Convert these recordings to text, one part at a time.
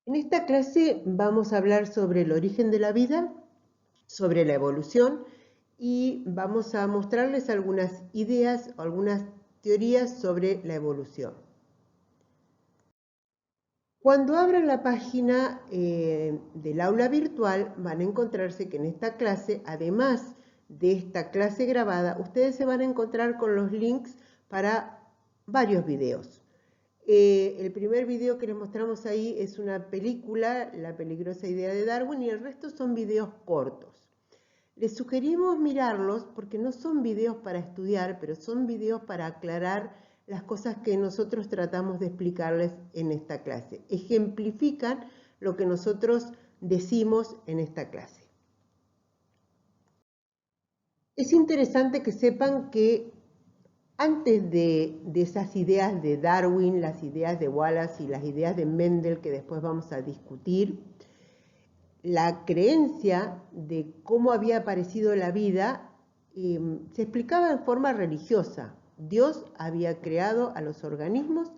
En esta clase vamos a hablar sobre el origen de la vida, sobre la evolución y vamos a mostrarles algunas ideas o algunas teorías sobre la evolución. Cuando abran la página del aula virtual van a encontrarse que en esta clase, además de esta clase grabada, ustedes se van a encontrar con los links para varios videos. El primer video que les mostramos ahí es una película, La peligrosa idea de Darwin, y el resto son videos cortos. Les sugerimos mirarlos porque no son videos para estudiar, pero son videos para aclarar las cosas que nosotros tratamos de explicarles en esta clase. Ejemplifican lo que nosotros decimos en esta clase. Es interesante que sepan que antes de esas ideas de Darwin, las ideas de Wallace y las ideas de Mendel que después vamos a discutir, la creencia de cómo había aparecido la vida se explicaba en forma religiosa. Dios había creado a los organismos,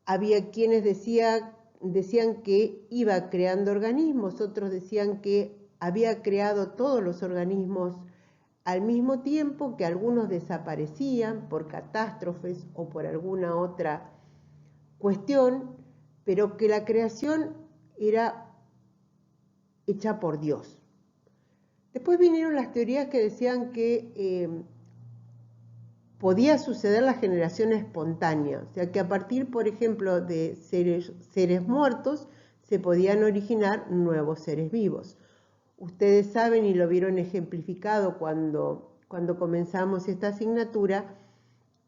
había quienes decían que iba creando organismos, otros decían que había creado todos los organismos al mismo tiempo, que algunos desaparecían por catástrofes o por alguna otra cuestión, pero que la creación era hecha por Dios. Después vinieron las teorías que decían que podía suceder la generación espontánea, o sea que a partir, por ejemplo, de seres muertos se podían originar nuevos seres vivos. Ustedes saben y lo vieron ejemplificado cuando comenzamos esta asignatura,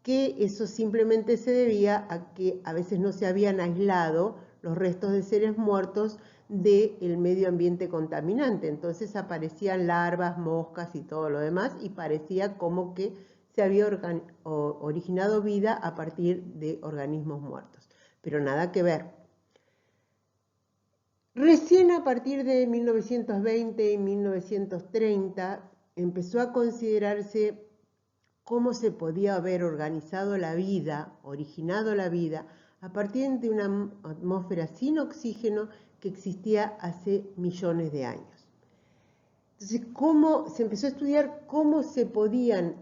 que eso simplemente se debía a que a veces no se habían aislado los restos de seres muertos del medio ambiente contaminante. Entonces aparecían larvas, moscas y todo lo demás, y parecía como que se había originado vida a partir de organismos muertos. Pero nada que ver. Recién a partir de 1920 y 1930 empezó a considerarse cómo se podía haber organizado la vida, originado la vida, a partir de una atmósfera sin oxígeno que existía hace millones de años. Entonces, se empezó a estudiar cómo se podían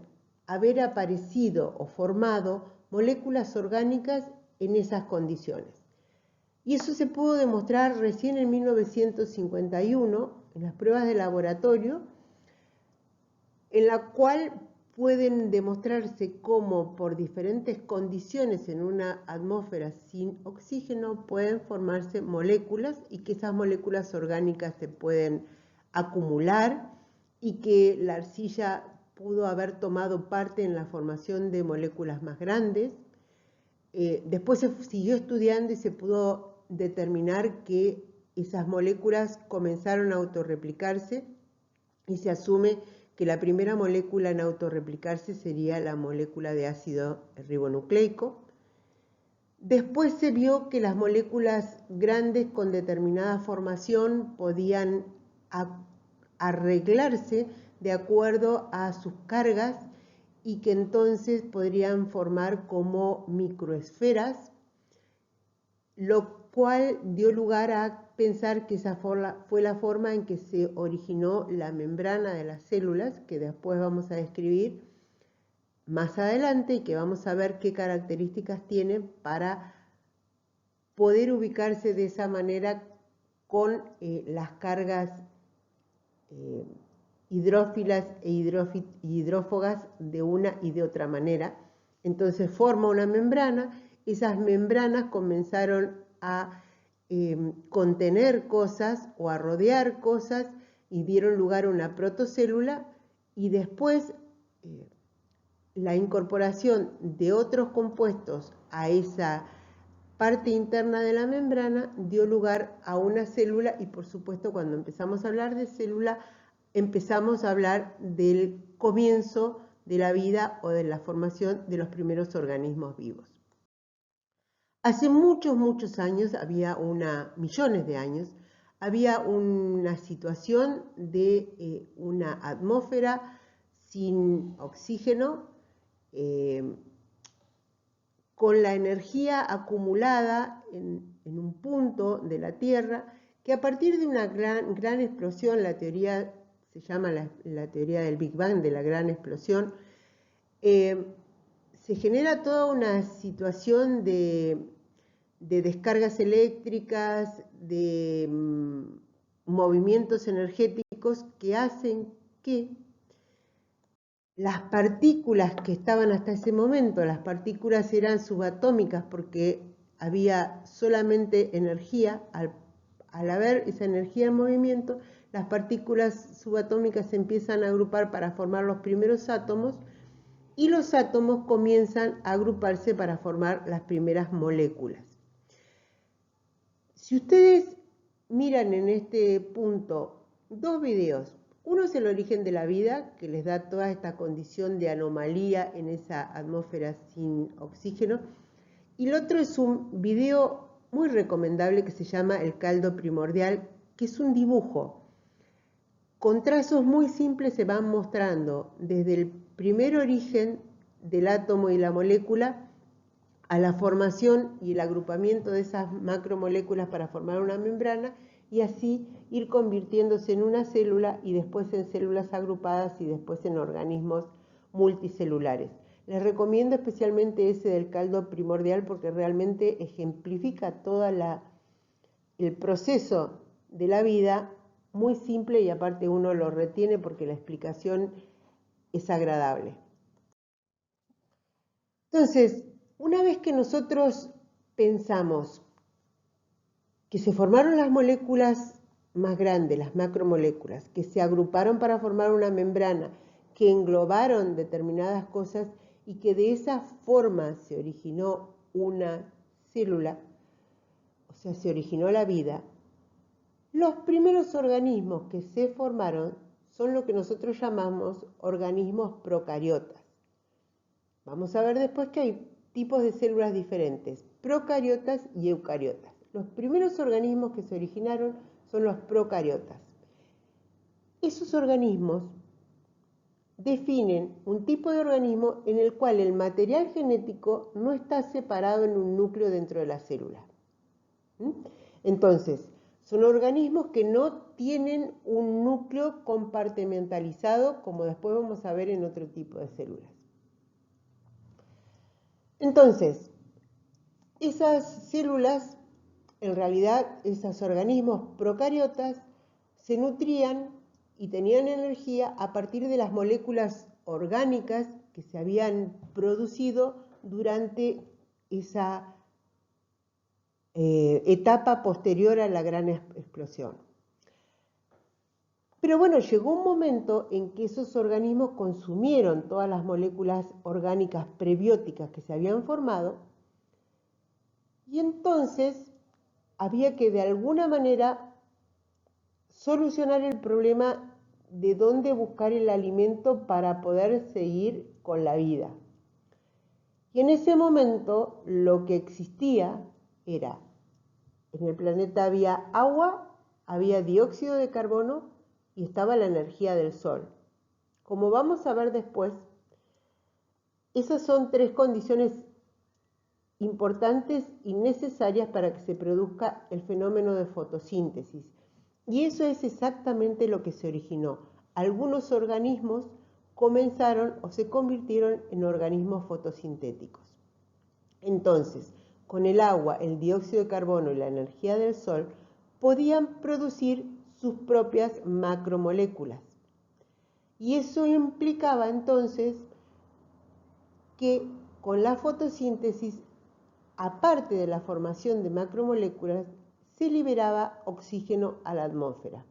haber aparecido o formado moléculas orgánicas en esas condiciones. Y eso se pudo demostrar recién en 1951 en las pruebas de laboratorio, en la cual pueden demostrarse cómo por diferentes condiciones en una atmósfera sin oxígeno pueden formarse moléculas y que esas moléculas orgánicas se pueden acumular y que la arcilla pudo haber tomado parte en la formación de moléculas más grandes. Después se siguió estudiando y se pudo determinar que esas moléculas comenzaron a autorreplicarse y se asume que la primera molécula en autorreplicarse sería la molécula de ácido ribonucleico. Después se vio que las moléculas grandes con determinada formación podían arreglarse de acuerdo a sus cargas y que entonces podrían formar como microesferas, lo cual dio lugar a pensar que esa fue la forma en que se originó la membrana de las células, que después vamos a describir más adelante y que vamos a ver qué características tiene para poder ubicarse de esa manera con las cargas hidrófilas e hidrófogas de una y de otra manera. Entonces forma una membrana, esas membranas comenzaron a contener cosas o a rodear cosas y dieron lugar a una protocélula, y después la incorporación de otros compuestos a esa parte interna de la membrana dio lugar a una célula, y por supuesto cuando empezamos a hablar de célula empezamos a hablar del comienzo de la vida o de la formación de los primeros organismos vivos. Hace muchos años, millones de años, había una situación de una atmósfera sin oxígeno, con la energía acumulada en en un punto de la Tierra, que a partir de una gran explosión, la teoría se llama la teoría del Big Bang, de la gran explosión, se genera toda una situación de descargas eléctricas, de movimientos energéticos que hacen que las partículas que estaban hasta ese momento, las partículas eran subatómicas porque había solamente energía, al haber esa energía en movimiento, las partículas subatómicas se empiezan a agrupar para formar los primeros átomos y los átomos comienzan a agruparse para formar las primeras moléculas. Si ustedes miran en este punto dos videos, uno es el origen de la vida, que les da toda esta condición de anomalía en esa atmósfera sin oxígeno, y el otro es un video muy recomendable que se llama El caldo primordial, que es un dibujo. Con trazos muy simples se van mostrando desde el primer origen del átomo y la molécula a la formación y el agrupamiento de esas macromoléculas para formar una membrana y así ir convirtiéndose en una célula y después en células agrupadas y después en organismos multicelulares. Les recomiendo especialmente ese del caldo primordial porque realmente ejemplifica todo el proceso de la vida muy simple y aparte uno lo retiene porque la explicación es agradable. Entonces, una vez que nosotros pensamos que se formaron las moléculas más grandes, las macromoléculas, que se agruparon para formar una membrana, que englobaron determinadas cosas y que de esa forma se originó una célula, o sea, se originó la vida, los primeros organismos que se formaron son lo que nosotros llamamos organismos procariotas. Vamos a ver después que hay tipos de células diferentes, procariotas y eucariotas. Los primeros organismos que se originaron son los procariotas. Esos organismos definen un tipo de organismo en el cual el material genético no está separado en un núcleo dentro de la célula. Entonces, son organismos que no tienen un núcleo compartimentalizado, como después vamos a ver en otro tipo de células. Entonces, esas células, en realidad, esos organismos procariotas, se nutrían y tenían energía a partir de las moléculas orgánicas que se habían producido durante esa etapa posterior a la gran explosión. Pero bueno, llegó un momento en que esos organismos consumieron todas las moléculas orgánicas prebióticas que se habían formado y entonces había que de alguna manera solucionar el problema de dónde buscar el alimento para poder seguir con la vida. Y en ese momento lo que existía era, en el planeta había agua, había dióxido de carbono y estaba la energía del sol. Como vamos a ver después, esas son tres condiciones importantes y necesarias para que se produzca el fenómeno de fotosíntesis. Y eso es exactamente lo que se originó. Algunos organismos comenzaron o se convirtieron en organismos fotosintéticos. Entonces, con el agua, el dióxido de carbono y la energía del sol, podían producir sus propias macromoléculas. Y eso implicaba entonces que con la fotosíntesis, aparte de la formación de macromoléculas, se liberaba oxígeno a la atmósfera.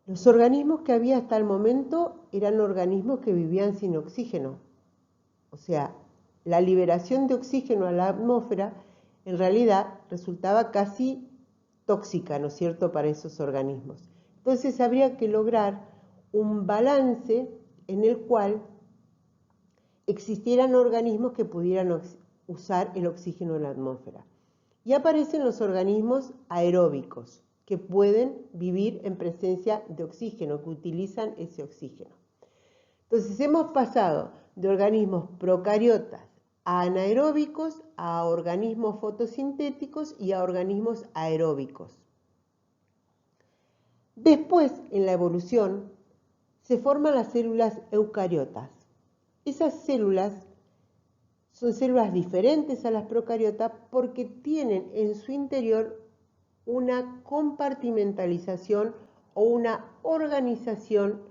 Los organismos que había hasta el momento eran organismos que vivían sin oxígeno. O sea, la liberación de oxígeno a la atmósfera en realidad resultaba casi tóxica, ¿no es cierto?, para esos organismos. Entonces habría que lograr un balance en el cual existieran organismos que pudieran usar el oxígeno en la atmósfera. Y aparecen los organismos aeróbicos, que pueden vivir en presencia de oxígeno, que utilizan ese oxígeno. Entonces hemos pasado de organismos procariotas a anaeróbicos, a organismos fotosintéticos y a organismos aeróbicos. Después, en la evolución, se forman las células eucariotas. Esas células son células diferentes a las procariotas porque tienen en su interior una compartimentalización o una organización,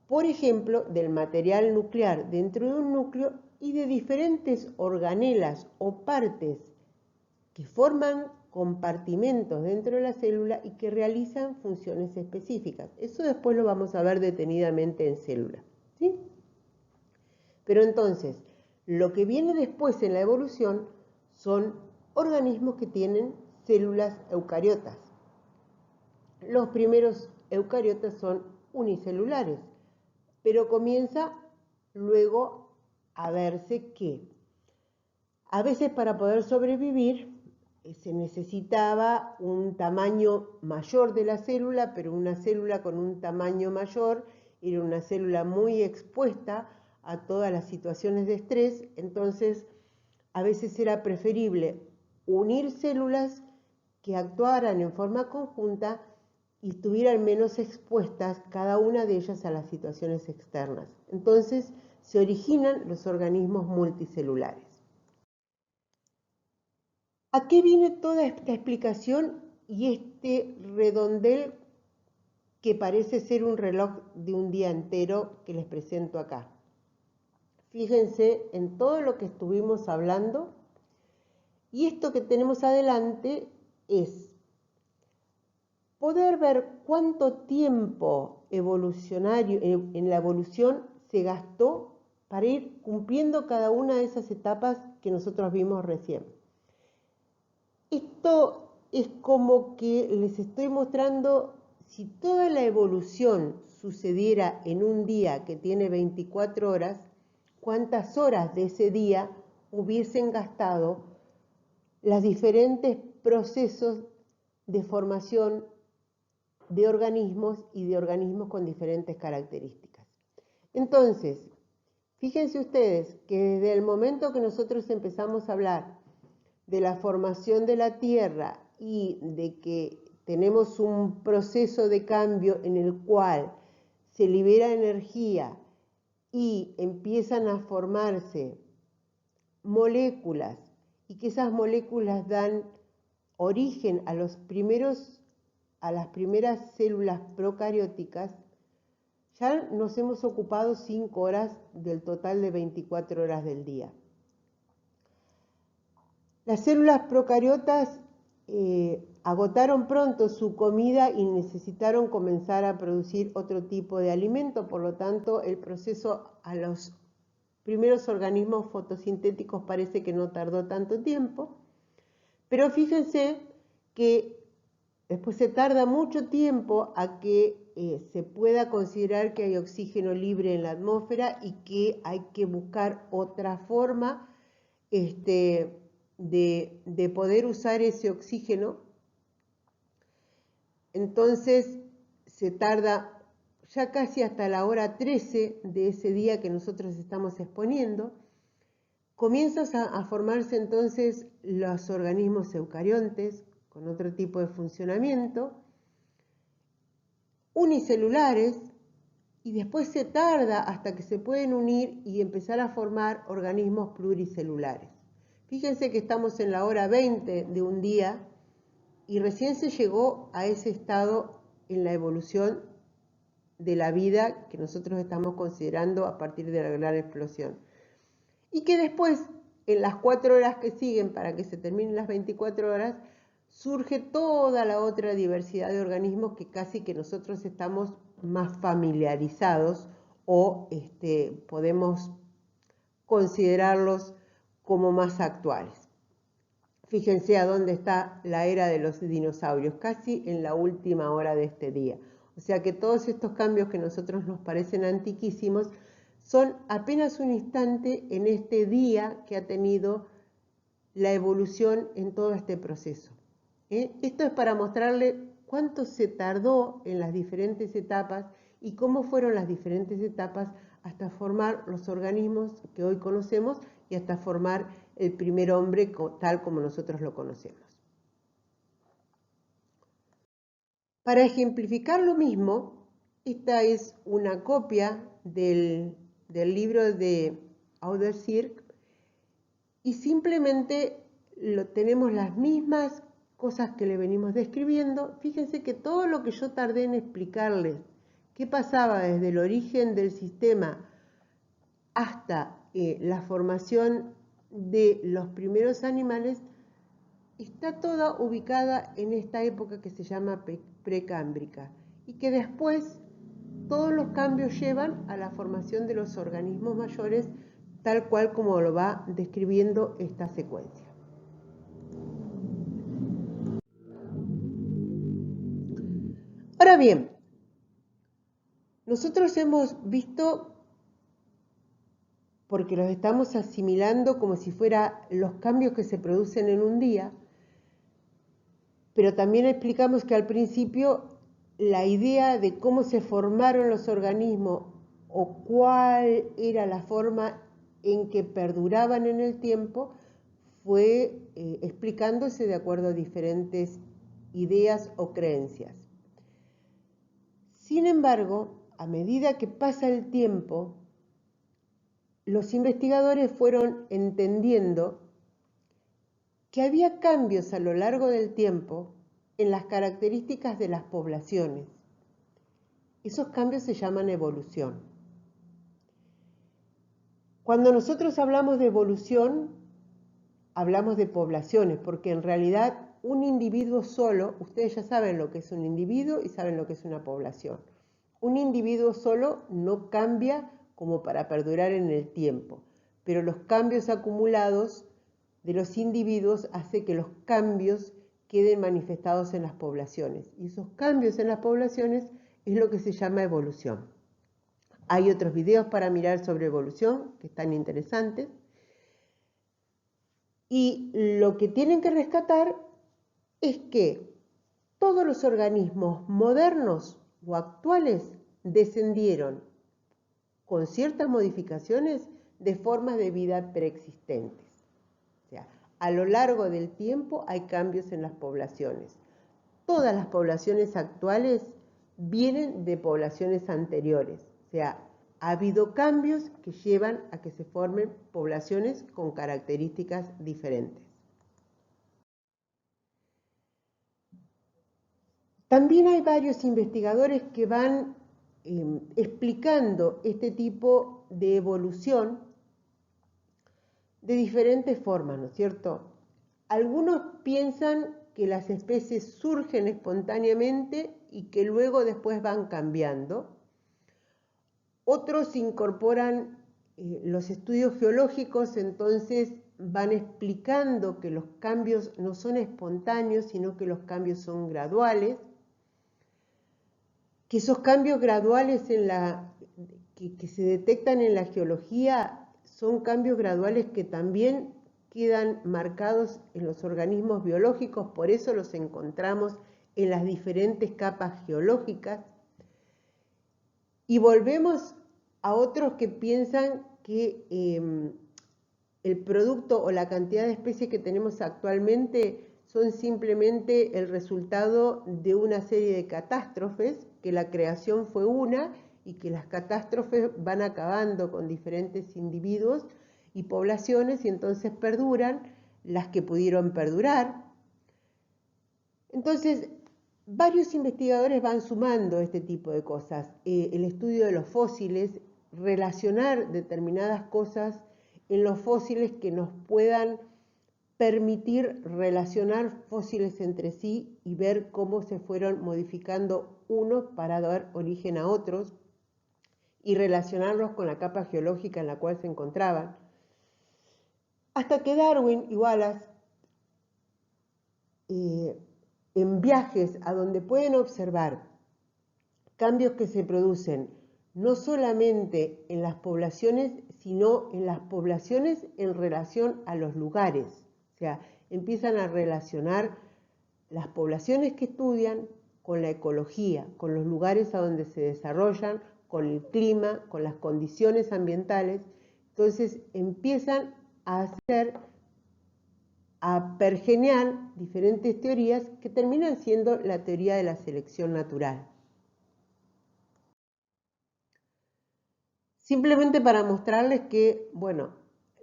por ejemplo, del material nuclear dentro de un núcleo y de diferentes organelas o partes que forman compartimentos dentro de la célula y que realizan funciones específicas. Eso después lo vamos a ver detenidamente en célula, ¿sí? Pero entonces, lo que viene después en la evolución son organismos que tienen células eucariotas. Los primeros eucariotas son unicelulares, pero comienza luego a verse que a veces para poder sobrevivir se necesitaba un tamaño mayor de la célula, pero una célula con un tamaño mayor era una célula muy expuesta a todas las situaciones de estrés, entonces a veces era preferible unir células que actuaran en forma conjunta y estuvieran menos expuestas cada una de ellas a las situaciones externas. Entonces se originan los organismos multicelulares. ¿A qué viene toda esta explicación y este redondel que parece ser un reloj de un día entero que les presento acá? Fíjense en todo lo que estuvimos hablando y esto que tenemos adelante es poder ver cuánto tiempo evolucionario en la evolución se gastó para ir cumpliendo cada una de esas etapas que nosotros vimos recién. Esto es como que les estoy mostrando si toda la evolución sucediera en un día que tiene 24 horas, cuántas horas de ese día hubiesen gastado los diferentes procesos de formación de organismos y de organismos con diferentes características. Entonces, fíjense ustedes que desde el momento que nosotros empezamos a hablar de la formación de la Tierra y de que tenemos un proceso de cambio en el cual se libera energía y empiezan a formarse moléculas y que esas moléculas dan origen a las primeras células procarióticas, ya nos hemos ocupado 5 horas del total de 24 horas del día. Las células procariotas agotaron pronto su comida y necesitaron comenzar a producir otro tipo de alimento, por lo tanto el proceso a los primeros organismos fotosintéticos parece que no tardó tanto tiempo, pero fíjense que después se tarda mucho tiempo a que se pueda considerar que hay oxígeno libre en la atmósfera y que hay que buscar otra forma de poder usar ese oxígeno. Entonces se tarda ya casi hasta la hora 13 de ese día que nosotros estamos exponiendo. Comienzan a formarse entonces los organismos eucariontes con otro tipo de funcionamiento, unicelulares, y después se tarda hasta que se pueden unir y empezar a formar organismos pluricelulares. Fíjense que estamos en la hora 20 de un día y recién se llegó a ese estado en la evolución de la vida que nosotros estamos considerando a partir de la gran explosión. Y que después, en las 4 horas que siguen para que se terminen las 24 horas, surge toda la otra diversidad de organismos que casi que nosotros estamos más familiarizados o podemos considerarlos como más actuales. Fíjense a dónde está la era de los dinosaurios, casi en la última hora de este día. O sea que todos estos cambios que a nosotros nos parecen antiquísimos son apenas un instante en este día que ha tenido la evolución en todo este proceso. Esto es para mostrarle cuánto se tardó en las diferentes etapas y cómo fueron las diferentes etapas hasta formar los organismos que hoy conocemos y hasta formar el primer hombre tal como nosotros lo conocemos. Para ejemplificar lo mismo, esta es una copia del libro de Audersirk y simplemente tenemos las mismas cosas que le venimos describiendo. Fíjense que todo lo que yo tardé en explicarles qué pasaba desde el origen del sistema hasta la formación de los primeros animales, está toda ubicada en esta época que se llama precámbrica y que después todos los cambios llevan a la formación de los organismos mayores, tal cual como lo va describiendo esta secuencia. Ahora bien, nosotros hemos visto, porque los estamos asimilando como si fueran los cambios que se producen en un día, pero también explicamos que al principio la idea de cómo se formaron los organismos o cuál era la forma en que perduraban en el tiempo fue explicándose de acuerdo a diferentes ideas o creencias. Sin embargo, a medida que pasa el tiempo, los investigadores fueron entendiendo que había cambios a lo largo del tiempo en las características de las poblaciones. Esos cambios se llaman evolución. Cuando nosotros hablamos de evolución, hablamos de poblaciones, porque en realidad un individuo solo, ustedes ya saben lo que es un individuo y saben lo que es una población. Un individuo solo no cambia como para perdurar en el tiempo, pero los cambios acumulados de los individuos hace que los cambios queden manifestados en las poblaciones. Y esos cambios en las poblaciones es lo que se llama evolución. Hay otros videos para mirar sobre evolución que están interesantes. Y lo que tienen que rescatar es que todos los organismos modernos o actuales descendieron con ciertas modificaciones de formas de vida preexistentes. O sea, a lo largo del tiempo hay cambios en las poblaciones. Todas las poblaciones actuales vienen de poblaciones anteriores. O sea, ha habido cambios que llevan a que se formen poblaciones con características diferentes. También hay varios investigadores que van explicando este tipo de evolución de diferentes formas, ¿no es cierto? Algunos piensan que las especies surgen espontáneamente y que luego después van cambiando. Otros incorporan los estudios geológicos, entonces van explicando que los cambios no son espontáneos, sino que los cambios son graduales, que esos cambios graduales que se detectan en la geología son cambios graduales que también quedan marcados en los organismos biológicos, por eso los encontramos en las diferentes capas geológicas. Y volvemos a otros que piensan que el producto o la cantidad de especies que tenemos actualmente son simplemente el resultado de una serie de catástrofes, que la creación fue una y que las catástrofes van acabando con diferentes individuos y poblaciones y entonces perduran las que pudieron perdurar. Entonces, varios investigadores van sumando este tipo de cosas. El estudio de los fósiles, relacionar determinadas cosas en los fósiles que nos puedan permitir relacionar fósiles entre sí y ver cómo se fueron modificando unos para dar origen a otros y relacionarlos con la capa geológica en la cual se encontraban. Hasta que Darwin y Wallace, en viajes a donde pueden observar cambios que se producen no solamente en las poblaciones, sino en las poblaciones en relación a los lugares. O sea, empiezan a relacionar las poblaciones que estudian con la ecología, con los lugares a donde se desarrollan, con el clima, con las condiciones ambientales. Entonces empiezan a pergeñar diferentes teorías que terminan siendo la teoría de la selección natural. Simplemente para mostrarles que, bueno,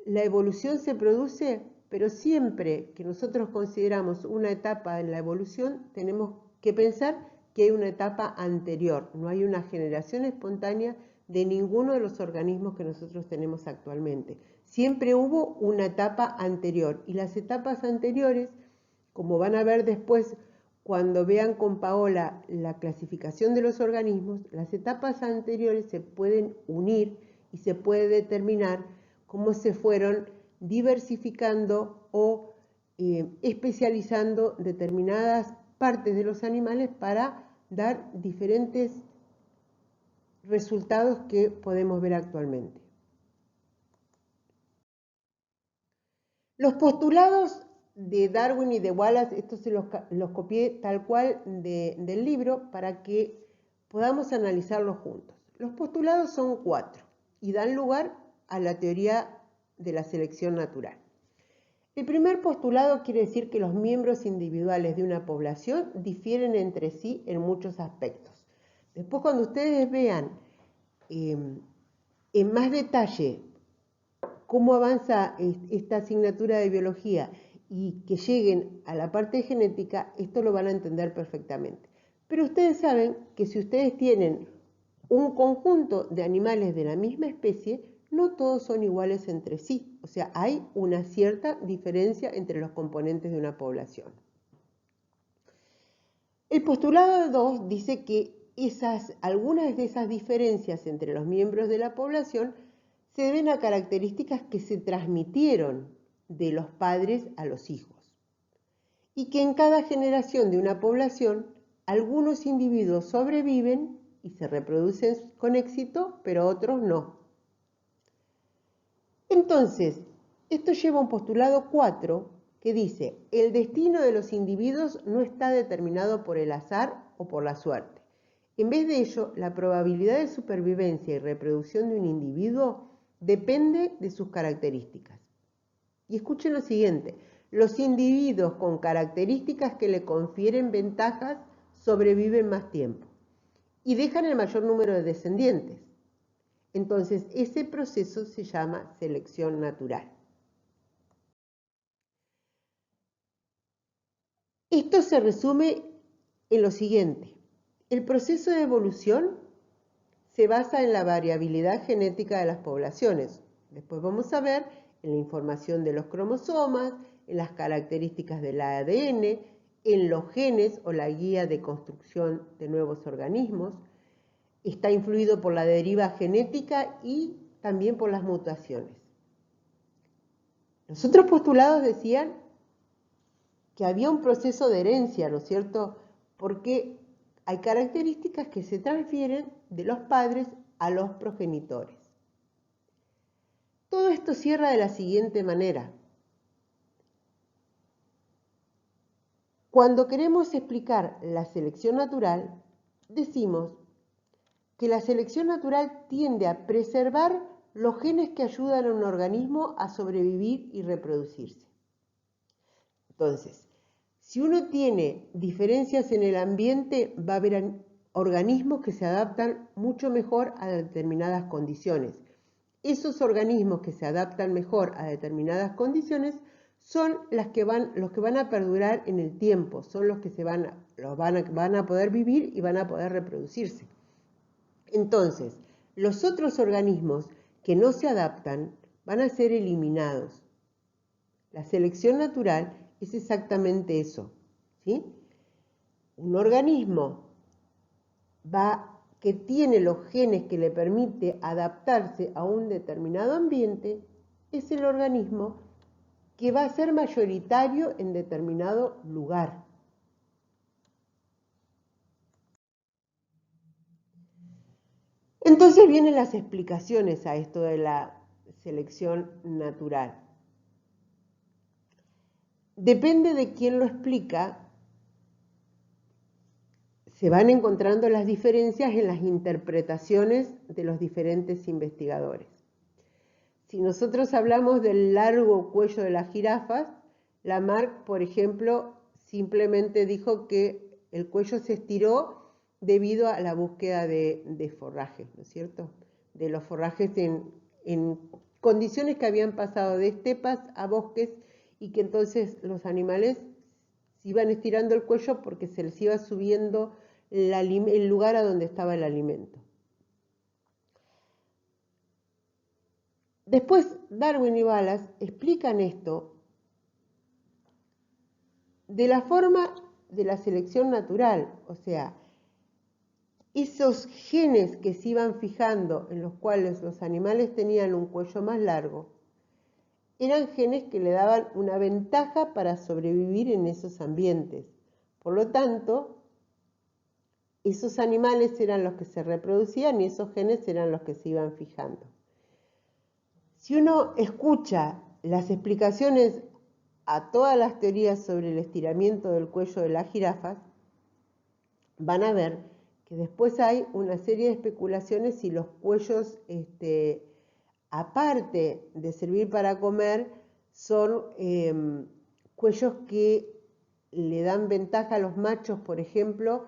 la evolución se produce, pero siempre que nosotros consideramos una etapa en la evolución, tenemos que pensar que hay una etapa anterior, no hay una generación espontánea de ninguno de los organismos que nosotros tenemos actualmente. Siempre hubo una etapa anterior, y las etapas anteriores, como van a ver después cuando vean con Paola la clasificación de los organismos, las etapas anteriores se pueden unir y se puede determinar cómo se fueron diversificando o especializando determinadas partes de los animales para dar diferentes resultados que podemos ver actualmente. Los postulados de Darwin y de Wallace, estos se los copié tal cual del libro para que podamos analizarlos juntos. Los postulados son 4 y dan lugar a la teoría de la selección natural. El primer postulado quiere decir que los miembros individuales de una población difieren entre sí en muchos aspectos. Después, cuando ustedes vean en más detalle cómo avanza esta asignatura de biología y que lleguen a la parte de genética, esto lo van a entender perfectamente. Pero ustedes saben que si ustedes tienen un conjunto de animales de la misma especie, no todos son iguales entre sí. O sea, hay una cierta diferencia entre los componentes de una población. El postulado 2 dice que algunas de esas diferencias entre los miembros de la población se deben a características que se transmitieron de los padres a los hijos, y que en cada generación de una población algunos individuos sobreviven y se reproducen con éxito, pero otros no. Entonces, esto lleva a un postulado 4 que dice: el destino de los individuos no está determinado por el azar o por la suerte. En vez de ello, la probabilidad de supervivencia y reproducción de un individuo depende de sus características. Y escuchen lo siguiente: los individuos con características que le confieren ventajas sobreviven más tiempo y dejan el mayor número de descendientes. Entonces, ese proceso se llama selección natural. Esto se resume en lo siguiente: el proceso de evolución se basa en la variabilidad genética de las poblaciones. Después vamos a ver en la información de los cromosomas, en las características del ADN, en los genes o la guía de construcción de nuevos organismos. Está influido por la deriva genética y también por las mutaciones. Los otros postulados decían que había un proceso de herencia, ¿no es cierto? Porque hay características que se transfieren de los padres a los progenitores. Todo esto cierra de la siguiente manera: cuando queremos explicar la selección natural, decimos que la selección natural tiende a preservar los genes que ayudan a un organismo a sobrevivir y reproducirse. Entonces, si uno tiene diferencias en el ambiente, va a haber organismos que se adaptan mucho mejor a determinadas condiciones. Esos organismos que se adaptan mejor a determinadas condiciones son los que van a perdurar en el tiempo, son los que van a poder vivir y van a poder reproducirse. Entonces, los otros organismos que no se adaptan van a ser eliminados. La selección natural es exactamente eso, ¿sí? Un organismo que tiene los genes que le permite adaptarse a un determinado ambiente es el organismo que va a ser mayoritario en determinado lugar. Entonces vienen las explicaciones a esto de la selección natural. Depende de quién lo explica, se van encontrando las diferencias en las interpretaciones de los diferentes investigadores. Si nosotros hablamos del largo cuello de las jirafas, Lamarck, por ejemplo, simplemente dijo que el cuello se estiró debido a la búsqueda de forrajes, ¿no es cierto? De los forrajes en condiciones que habían pasado de estepas a bosques y que entonces los animales se iban estirando el cuello porque se les iba subiendo el lugar a donde estaba el alimento. Después Darwin y Wallace explican esto de la forma de la selección natural, o sea, esos genes que se iban fijando en los cuales los animales tenían un cuello más largo, eran genes que le daban una ventaja para sobrevivir en esos ambientes. Por lo tanto, esos animales eran los que se reproducían y esos genes eran los que se iban fijando. Si uno escucha las explicaciones a todas las teorías sobre el estiramiento del cuello de las jirafas, van a ver que después hay una serie de especulaciones si los cuellos, aparte de servir para comer, son cuellos que le dan ventaja a los machos, por ejemplo,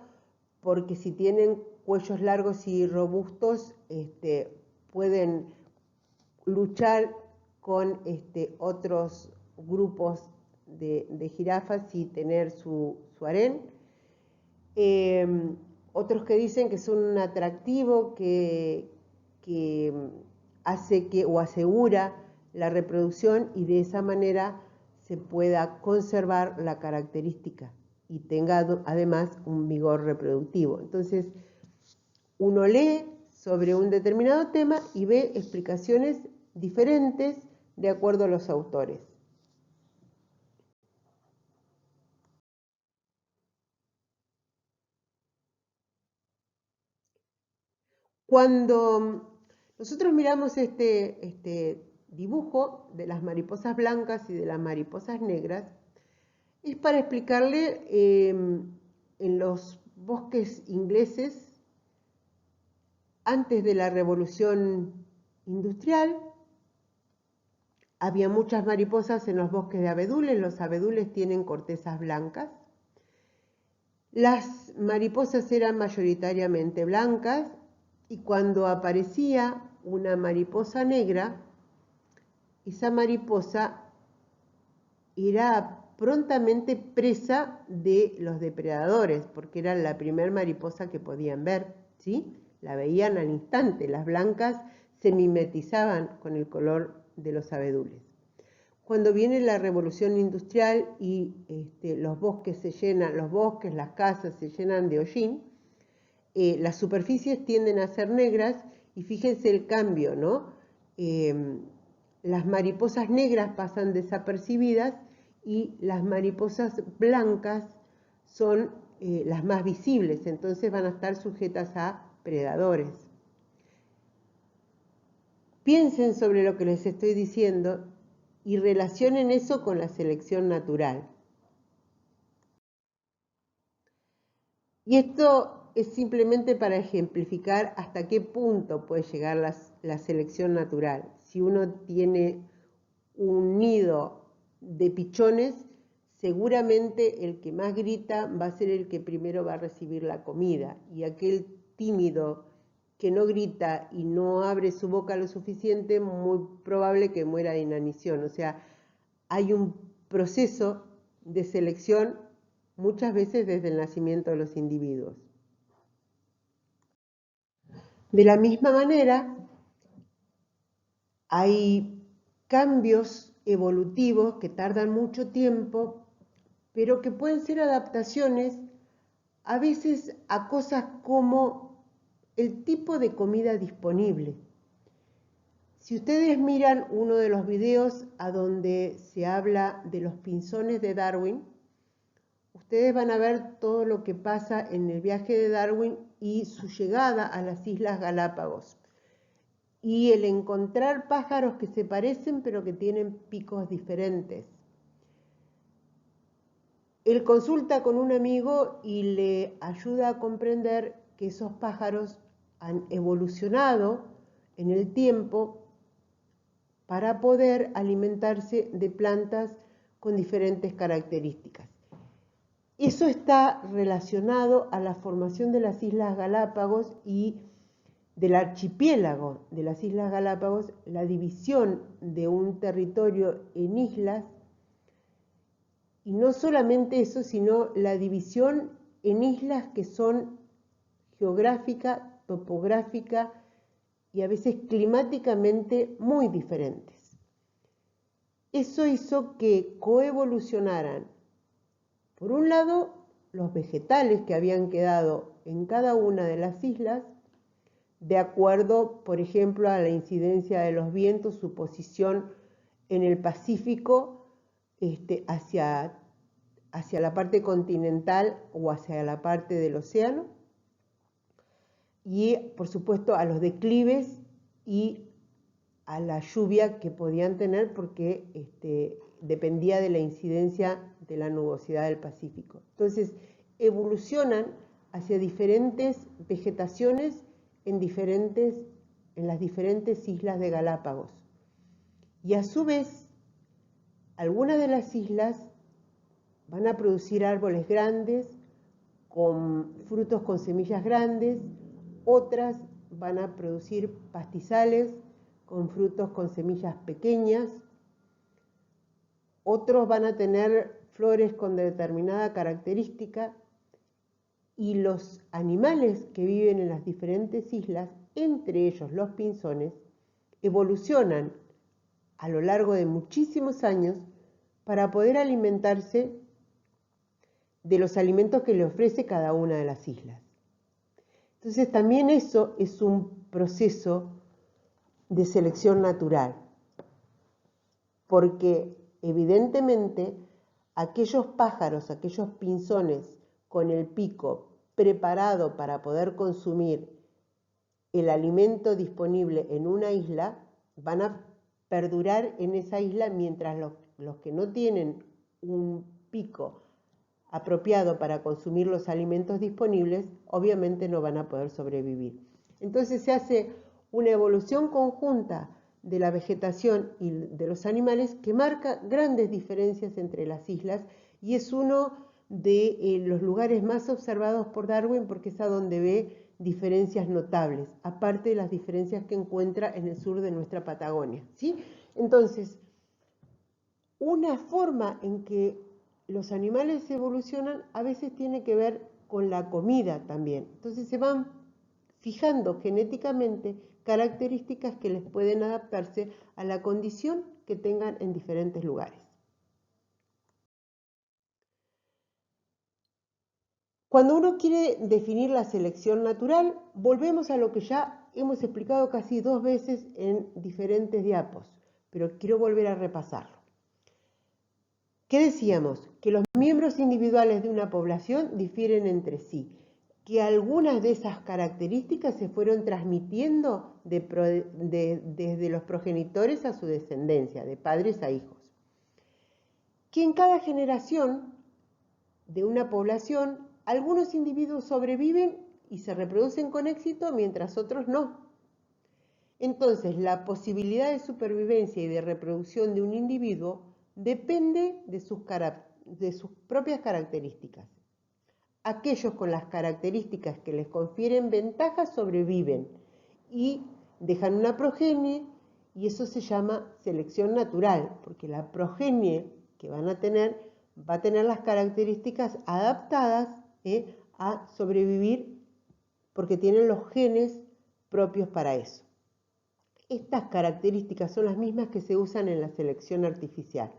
porque si tienen cuellos largos y robustos, pueden luchar con otros grupos de jirafas y tener su harén. Otros que dicen que son un atractivo que hace que o asegura la reproducción y de esa manera se pueda conservar la característica y tenga además un vigor reproductivo. Entonces, uno lee sobre un determinado tema y ve explicaciones diferentes de acuerdo a los autores. Cuando nosotros miramos este dibujo de las mariposas blancas y de las mariposas negras, es para explicarle en los bosques ingleses, antes de la Revolución Industrial, había muchas mariposas en los bosques de abedules. Los abedules tienen cortezas blancas. Las mariposas eran mayoritariamente blancas y cuando aparecía una mariposa negra, esa mariposa era prontamente presa de los depredadores, porque era la primer mariposa que podían ver, ¿sí? La veían al instante, las blancas se mimetizaban con el color de los abedules. Cuando viene la revolución industrial y los bosques se llenan, los bosques, las casas se llenan de hollín, las superficies tienden a ser negras y fíjense el cambio, ¿no? Las mariposas negras pasan desapercibidas y las mariposas blancas son las más visibles, entonces van a estar sujetas a predadores. Piensen sobre lo que les estoy diciendo y relacionen eso con la selección natural. Y esto es simplemente para ejemplificar hasta qué punto puede llegar la selección natural. Si uno tiene un nido de pichones, seguramente el que más grita va a ser el que primero va a recibir la comida, y aquel tímido que no grita y no abre su boca lo suficiente, muy probable que muera de inanición. O sea, hay un proceso de selección muchas veces desde el nacimiento de los individuos. De la misma manera, hay cambios evolutivos que tardan mucho tiempo, pero que pueden ser adaptaciones a veces a cosas como el tipo de comida disponible. Si ustedes miran uno de los videos a donde se habla de los pinzones de Darwin, ustedes van a ver todo lo que pasa en el viaje de Darwin y su llegada a las Islas Galápagos. Y el encontrar pájaros que se parecen pero que tienen picos diferentes. Él consulta con un amigo y le ayuda a comprender que esos pájaros han evolucionado en el tiempo para poder alimentarse de plantas con diferentes características. Eso está relacionado a la formación de las Islas Galápagos y del archipiélago de las Islas Galápagos, la división de un territorio en islas, y no solamente eso, sino la división en islas que son geográfica, topográfica y a veces climáticamente muy diferentes. Eso hizo que coevolucionaran, por un lado, los vegetales que habían quedado en cada una de las islas, de acuerdo, por ejemplo, a la incidencia de los vientos, su posición en el Pacífico, hacia la parte continental o hacia la parte del océano, y por supuesto a los declives y a la lluvia que podían tener, porque dependía de la incidencia de la nubosidad del Pacífico. Entonces evolucionan hacia diferentes vegetaciones en las diferentes islas de Galápagos. Y a su vez, algunas de las islas van a producir árboles grandes, con frutos con semillas grandes, otras van a producir pastizales con frutos con semillas pequeñas, otros van a tener flores con determinada característica, y los animales que viven en las diferentes islas, entre ellos los pinzones, evolucionan a lo largo de muchísimos años para poder alimentarse de los alimentos que le ofrece cada una de las islas. Entonces también eso es un proceso de selección natural, porque evidentemente aquellos pájaros, aquellos pinzones con el pico preparado para poder consumir el alimento disponible en una isla, van a perdurar en esa isla, mientras los que no tienen un pico apropiado para consumir los alimentos disponibles, obviamente no van a poder sobrevivir. Entonces se hace una evolución conjunta de la vegetación y de los animales que marca grandes diferencias entre las islas, y es uno de los lugares más observados por Darwin, porque es a donde ve diferencias notables, aparte de las diferencias que encuentra en el sur de nuestra Patagonia, ¿sí? Entonces, una forma en que los animales evolucionan a veces tiene que ver con la comida también. Entonces se van fijando genéticamente características que les pueden adaptarse a la condición que tengan en diferentes lugares. Cuando uno quiere definir la selección natural, volvemos a lo que ya hemos explicado casi 2 veces en diferentes diapos, pero quiero volver a repasarlo. ¿Qué decíamos? Que los miembros individuales de una población difieren entre sí, que algunas de esas características se fueron transmitiendo desde los progenitores a su descendencia, de padres a hijos. Que en cada generación de una población, algunos individuos sobreviven y se reproducen con éxito, mientras otros no. Entonces, la posibilidad de supervivencia y de reproducción de un individuo depende de sus propias características. Aquellos con las características que les confieren ventajas sobreviven y dejan una progenie, y eso se llama selección natural, porque la progenie que van a tener va a tener las características adaptadas a sobrevivir, porque tienen los genes propios para eso. Estas características son las mismas que se usan en la selección artificial.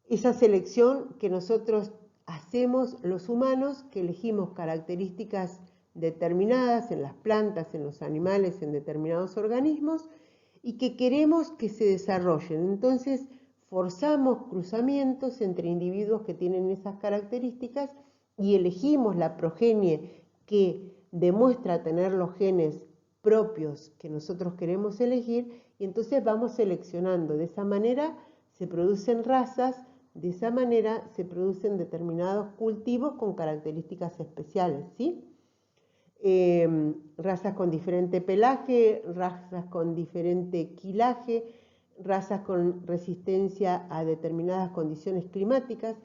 Esa selección que nosotros hacemos los humanos, que elegimos características determinadas en las plantas, en los animales, en determinados organismos, y que queremos que se desarrollen. Entonces, forzamos cruzamientos entre individuos que tienen esas características y elegimos la progenie que demuestra tener los genes propios que nosotros queremos elegir, y entonces vamos seleccionando. De esa manera se producen razas, de esa manera se producen determinados cultivos con características especiales, ¿sí? Razas con diferente pelaje, razas con diferente quilaje, razas con resistencia a determinadas condiciones climáticas,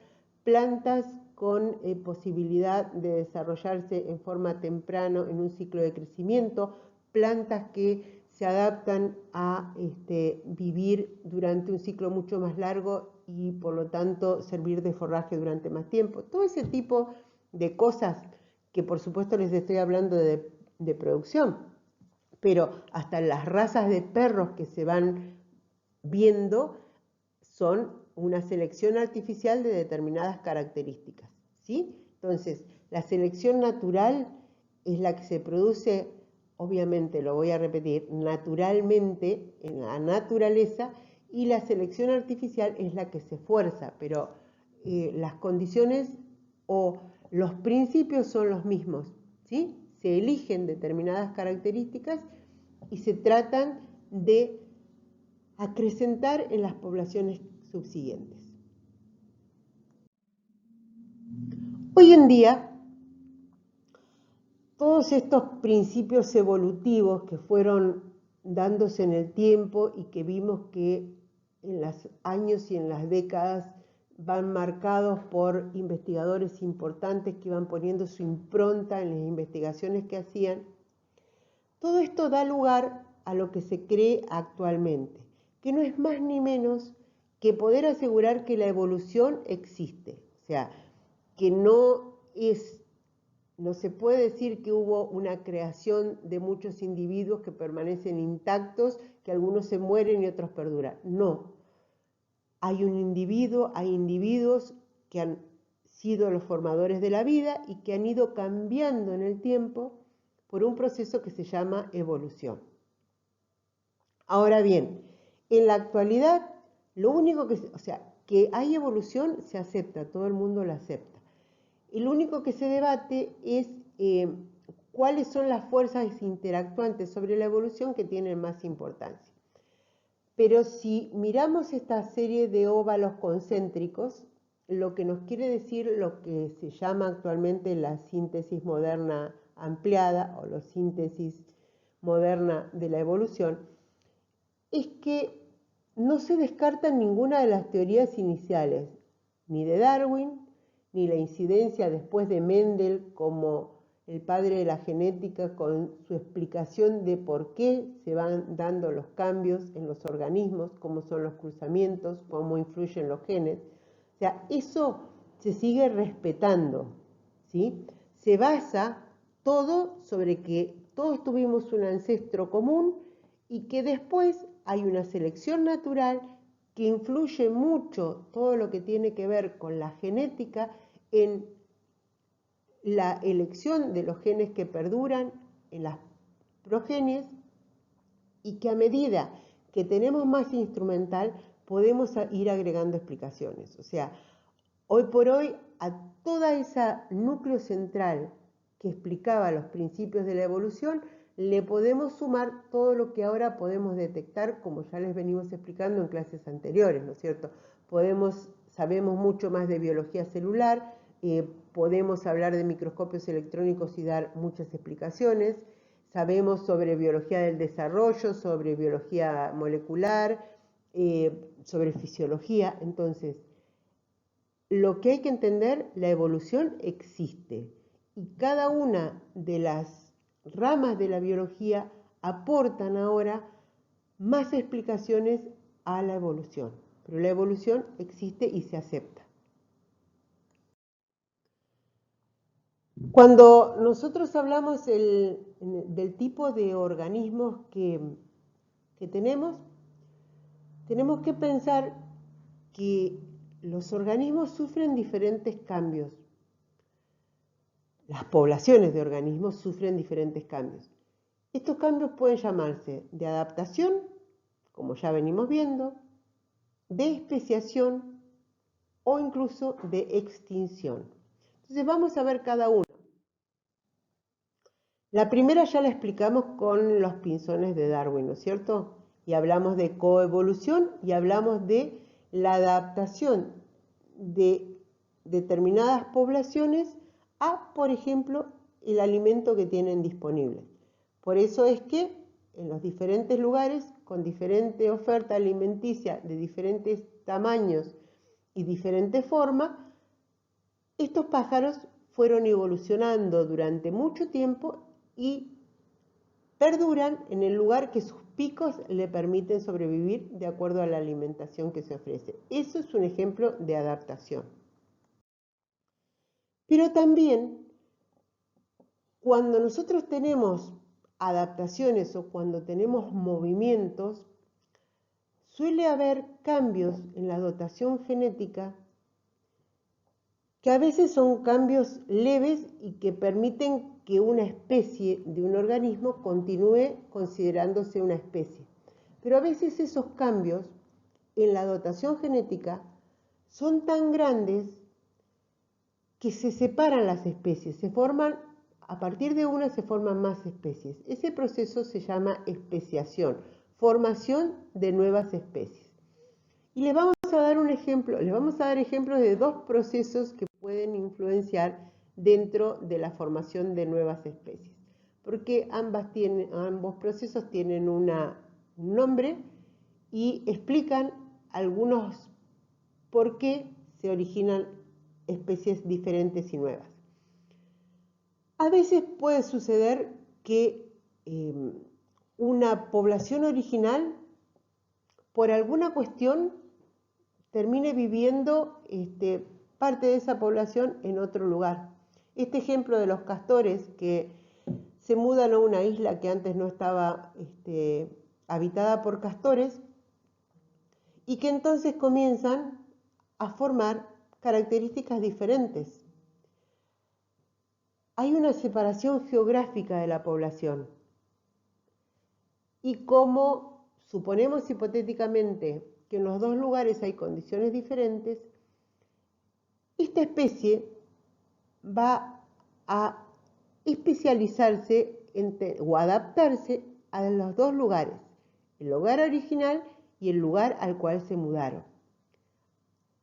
plantas con posibilidad de desarrollarse en forma temprana en un ciclo de crecimiento, plantas que se adaptan a vivir durante un ciclo mucho más largo y por lo tanto servir de forraje durante más tiempo. Todo ese tipo de cosas que por supuesto les estoy hablando de producción, pero hasta las razas de perros que se van viendo son una selección artificial de determinadas características, ¿sí? Entonces, la selección natural es la que se produce, obviamente, lo voy a repetir, naturalmente en la naturaleza, y la selección artificial es la que se fuerza, pero las condiciones o los principios son los mismos, ¿sí? Se eligen determinadas características y se tratan de acrecentar en las poblaciones subsiguientes. Hoy en día, todos estos principios evolutivos que fueron dándose en el tiempo y que vimos que en los años y en las décadas van marcados por investigadores importantes que iban poniendo su impronta en las investigaciones que hacían, todo esto da lugar a lo que se cree actualmente, que no es más ni menos que poder asegurar que la evolución existe. O sea, que no se puede decir que hubo una creación de muchos individuos que permanecen intactos, que algunos se mueren y otros perduran. No. Hay un individuo, hay individuos que han sido los formadores de la vida y que han ido cambiando en el tiempo por un proceso que se llama evolución. Ahora bien, en la actualidad, lo único que hay evolución se acepta, todo el mundo lo acepta. Y lo único que se debate es cuáles son las fuerzas interactuantes sobre la evolución que tienen más importancia. Pero si miramos esta serie de óvalos concéntricos, lo que nos quiere decir lo que se llama actualmente la síntesis moderna ampliada o la síntesis moderna de la evolución, es que no se descartan ninguna de las teorías iniciales, ni de Darwin, ni la incidencia después de Mendel como el padre de la genética con su explicación de por qué se van dando los cambios en los organismos, cómo son los cruzamientos, cómo influyen los genes. O sea, eso se sigue respetando, ¿sí? Se basa todo sobre que todos tuvimos un ancestro común y que después hay una selección natural que influye mucho todo lo que tiene que ver con la genética en la elección de los genes que perduran en las progenies y que a medida que tenemos más instrumental podemos ir agregando explicaciones. O sea, hoy por hoy a toda esa núcleo central que explicaba los principios de la evolución le podemos sumar todo lo que ahora podemos detectar, como ya les venimos explicando en clases anteriores, ¿no es cierto? Sabemos mucho más de biología celular, podemos hablar de microscopios electrónicos y dar muchas explicaciones, sabemos sobre biología del desarrollo, sobre biología molecular, sobre fisiología. Entonces, lo que hay que entender, la evolución existe y cada una de las ramas de la biología aportan ahora más explicaciones a la evolución, pero la evolución existe y se acepta. Cuando nosotros hablamos del tipo de organismos que tenemos que pensar que los organismos sufren diferentes cambios. Las poblaciones de organismos sufren diferentes cambios. Estos cambios pueden llamarse de adaptación, como ya venimos viendo, de especiación o incluso de extinción. Entonces vamos a ver cada uno. La primera ya la explicamos con los pinzones de Darwin, ¿no es cierto? Y hablamos de coevolución y hablamos de la adaptación de determinadas poblaciones a, por ejemplo, el alimento que tienen disponible. Por eso es que en los diferentes lugares, con diferente oferta alimenticia de diferentes tamaños y diferentes formas, estos pájaros fueron evolucionando durante mucho tiempo y perduran en el lugar que sus picos le permiten sobrevivir de acuerdo a la alimentación que se ofrece. Eso es un ejemplo de adaptación. Pero también, cuando nosotros tenemos adaptaciones o cuando tenemos movimientos, suele haber cambios en la dotación genética que a veces son cambios leves y que permiten que una especie de un organismo continúe considerándose una especie. Pero a veces esos cambios en la dotación genética son tan grandes que se separan las especies, a partir de una se forman más especies. Ese proceso se llama especiación, formación de nuevas especies. Y les vamos a dar ejemplos de dos procesos que pueden influenciar dentro de la formación de nuevas especies, porque ambos procesos tienen un nombre y explican algunos por qué se originan especies diferentes y nuevas. A veces puede suceder que una población original, por alguna cuestión, termine viviendo parte de esa población en otro lugar. Este ejemplo de los castores que se mudan a una isla que antes no estaba habitada por castores y que entonces comienzan a formar características diferentes. Hay una separación geográfica de la población. Y como suponemos hipotéticamente que en los dos lugares hay condiciones diferentes, esta especie va a especializarse o adaptarse a los dos lugares, el lugar original y el lugar al cual se mudaron.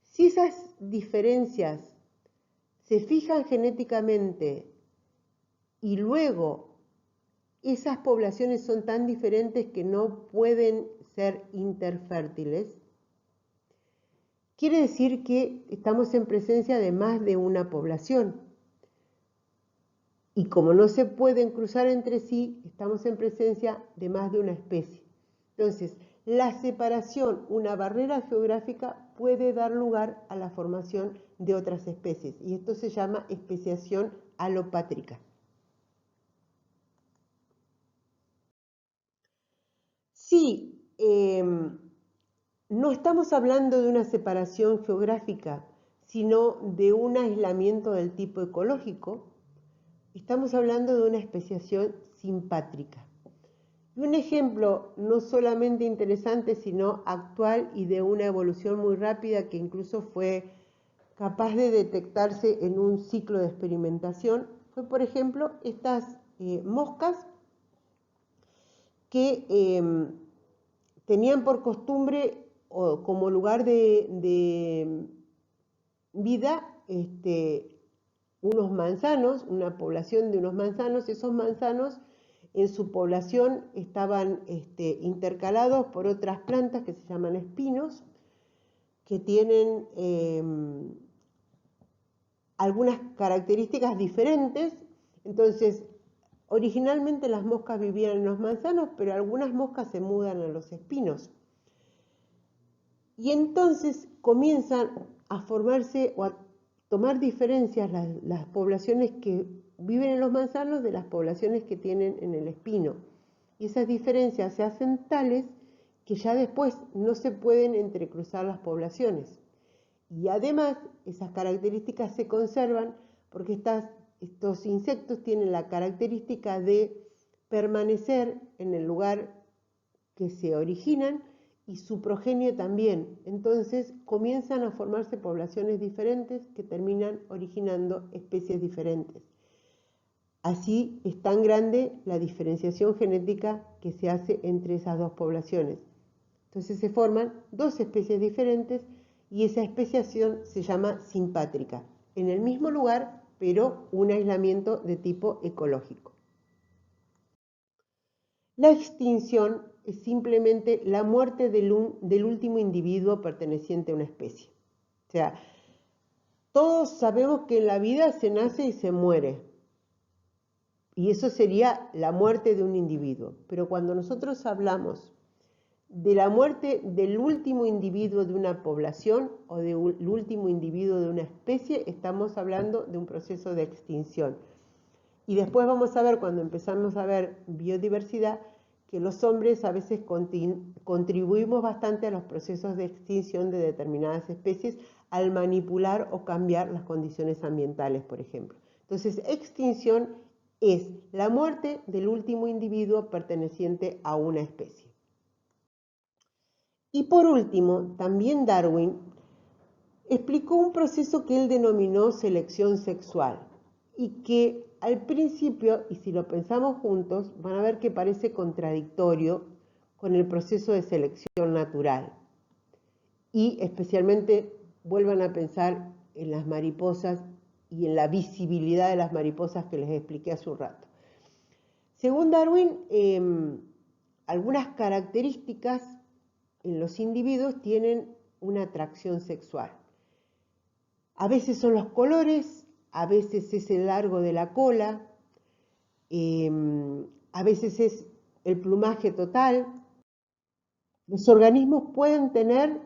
Si esas diferencias se fijan genéticamente y luego esas poblaciones son tan diferentes que no pueden ser interfértiles, quiere decir que estamos en presencia de más de una población. Y como no se pueden cruzar entre sí, estamos en presencia de más de una especie. Entonces, la separación, una barrera geográfica, puede dar lugar a la formación de otras especies. Y esto se llama especiación alopátrica. Sí, no estamos hablando de una separación geográfica, sino de un aislamiento del tipo ecológico. Estamos hablando de una especiación simpátrica. Y un ejemplo no solamente interesante, sino actual y de una evolución muy rápida que incluso fue capaz de detectarse en un ciclo de experimentación, fue, por ejemplo, estas moscas que tenían por costumbre o como lugar de vida unos manzanos, una población de unos manzanos. Esos manzanos en su población estaban intercalados por otras plantas que se llaman espinos, que tienen algunas características diferentes. Entonces, originalmente las moscas vivían en los manzanos, pero algunas moscas se mudan a los espinos. Y entonces comienzan a formarse o a tomar diferencias las poblaciones que viven en los manzanos de las poblaciones que tienen en el espino. Y esas diferencias se hacen tales que ya después no se pueden entrecruzar las poblaciones. Y además esas características se conservan porque estos insectos tienen la característica de permanecer en el lugar que se originan y su progenio también. Entonces comienzan a formarse poblaciones diferentes que terminan originando especies diferentes. Así es tan grande la diferenciación genética que se hace entre esas dos poblaciones. Entonces se forman dos especies diferentes y esa especiación se llama simpátrica, en el mismo lugar, pero un aislamiento de tipo ecológico. La extinción es simplemente la muerte del último individuo perteneciente a una especie. O sea, todos sabemos que en la vida se nace y se muere. Y eso sería la muerte de un individuo. Pero cuando nosotros hablamos de la muerte del último individuo de una población o del último individuo de una especie, estamos hablando de un proceso de extinción. Y después vamos a ver, cuando empezamos a ver biodiversidad, que los hombres a veces contribuimos bastante a los procesos de extinción de determinadas especies al manipular o cambiar las condiciones ambientales, por ejemplo. Entonces, extinción es la muerte del último individuo perteneciente a una especie. Y por último, también Darwin explicó un proceso que él denominó selección sexual y que al principio, y si lo pensamos juntos, van a ver que parece contradictorio con el proceso de selección natural. Y especialmente vuelvan a pensar en las mariposas y en la visibilidad de las mariposas que les expliqué hace un rato. Según Darwin, algunas características en los individuos tienen una atracción sexual. A veces son los colores, a veces es el largo de la cola, a veces es el plumaje total. Los organismos pueden tener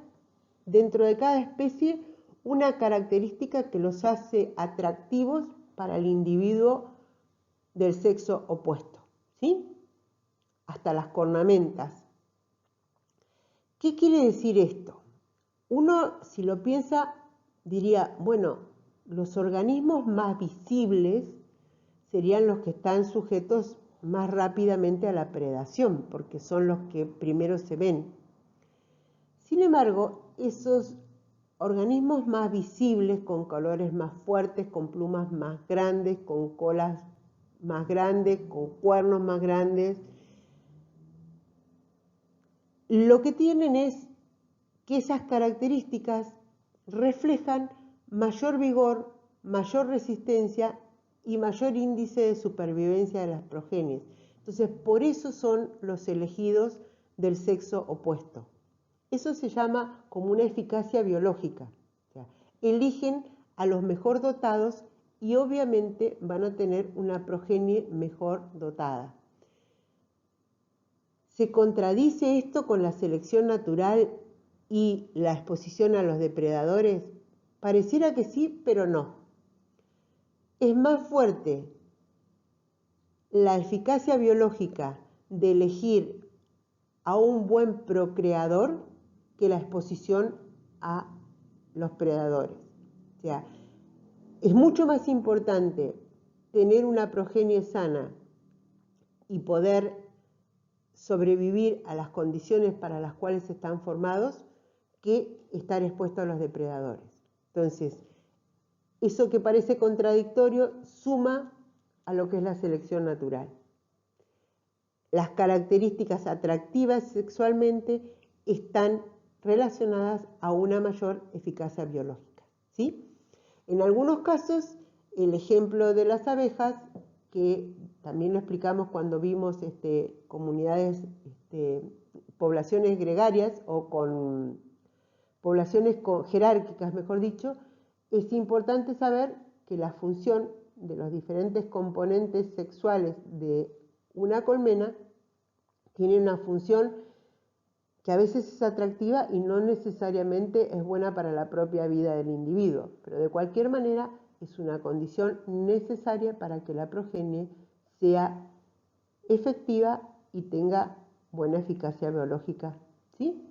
dentro de cada especie una característica que los hace atractivos para el individuo del sexo opuesto, ¿sí? Hasta las cornamentas. ¿Qué quiere decir esto? Uno, si lo piensa, diría, bueno, los organismos más visibles serían los que están sujetos más rápidamente a la predación, porque son los que primero se ven. Sin embargo, esos organismos más visibles, con colores más fuertes, con plumas más grandes, con colas más grandes, con cuernos más grandes, lo que tienen es que esas características reflejan mayor vigor, mayor resistencia y mayor índice de supervivencia de las progenies. Entonces, por eso son los elegidos del sexo opuesto. Eso se llama como una eficacia biológica. O sea, eligen a los mejor dotados y obviamente van a tener una progenie mejor dotada. ¿Se contradice esto con la selección natural y la exposición a los depredadores? Pareciera que sí, pero no. Es más fuerte la eficacia biológica de elegir a un buen procreador que la exposición a los predadores. O sea, es mucho más importante tener una progenie sana y poder sobrevivir a las condiciones para las cuales están formados que estar expuestos a los depredadores. Entonces, eso que parece contradictorio suma a lo que es la selección natural. Las características atractivas sexualmente están relacionadas a una mayor eficacia biológica, ¿sí? En algunos casos, el ejemplo de las abejas, que también lo explicamos cuando vimos comunidades, poblaciones gregarias o con poblaciones jerárquicas, mejor dicho, es importante saber que la función de los diferentes componentes sexuales de una colmena tiene una función que a veces es atractiva y no necesariamente es buena para la propia vida del individuo, pero de cualquier manera es una condición necesaria para que la progenie sea efectiva y tenga buena eficacia biológica, ¿sí?